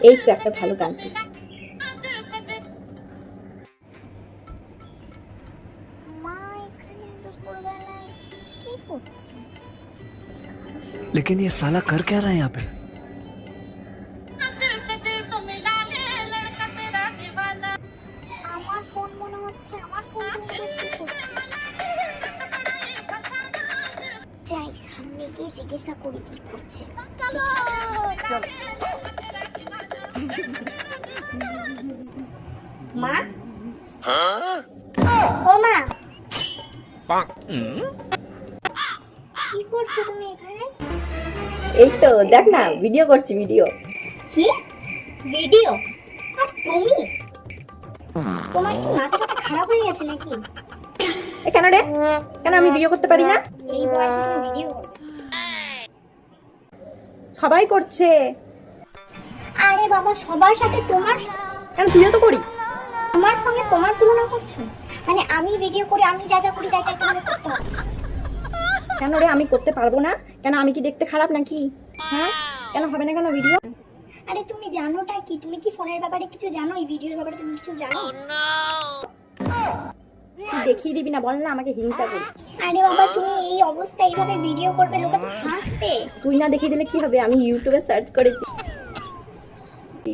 এই তো একটা ভালো গান পেয়েছি। মা এখানে দুপুরবেলায় কি করছে? लेकिन ये साला कर क्या रहा है यहाँ पे? আমার ফোন মনে হচ্ছে, আমার ফোন কি করছে? যাই সামনে গিয়ে জিজ্ঞাসা করি কি করছে। মা, ও মা, কি করছো তুমি এখানে? এই তো দেখ না, ভিডিও করছি, ভিডিও। কি ভিডিও? আর তুমি, তোমার কি মাথাটা খারাপ হয়ে গেছে নাকি? এ কেন রে, কেন আমি ভিডিও করতে পারি না? এই বয়সে তুমি ভিডিও করবে? সবাই করছে। আরে বাবা, সবার সাথে তোমার কেন তুইও তো করি। তোমার সঙ্গে তোমার তুলনা করছো? মানে আমি ভিডিও করি, আমি যা যা করি তাই তাই তোমাকে করতে হবে? কেন রে, আমি করতে পারবো না? কেন আমি কি দেখতে খারাপ নাকি? হ্যাঁ, কেন হবে না কেন ভিডিও? আরে তুমি জানোটা কি? তুমি কি ফোনের ব্যাপারে কিছু জানো? এই ভিডিওর ব্যাপারে তুমি কিছু জানো? তুই দেখিয়ে দিবি না, বল না, আমাকে হিংসা করি। আরে বাবা, তুমি এই অবস্থায় এইভাবে ভিডিও করবে, লোকে তো হাসবে। তুই না দেখিয়ে দিলে কি হবে? আমি ইউটিউবে সার্চ করেছি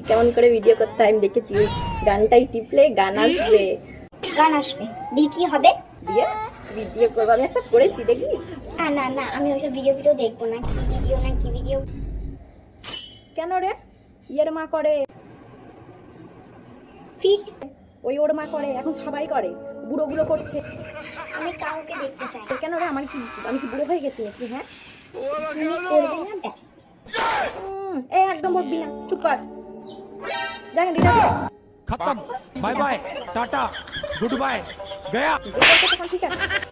কেমন করে ভিডিও করতে হয়, আমি দেখেছি। ওই গানটাই টিপলে গান আসবে। গান আসবে দিয়ে কি হবে? দিয়ে ভিডিও করবো। আমি একটা করেছি, দেখি। না না না, আমি ওইসব ভিডিও দেখবো না। কি ভিডিও না কি ভিডিও? কেন রে, ইয়ের মা করে, ফিট ওই ওর মা করে, এখন সবাই করে, বুড়োগুলো করছে। আমি কাউকে দেখতে চাই না। কেন রে, আমি কি বুড়ো হয়ে গেছি নাকি? হ্যাঁ, তুমি করবে না ব্যাস। এই একদম বকবি না, চুপ কর। দেখ দিদা, खत्म, bye bye, tata, goodbye, गया। যে করছে তখন ঠিক আছে।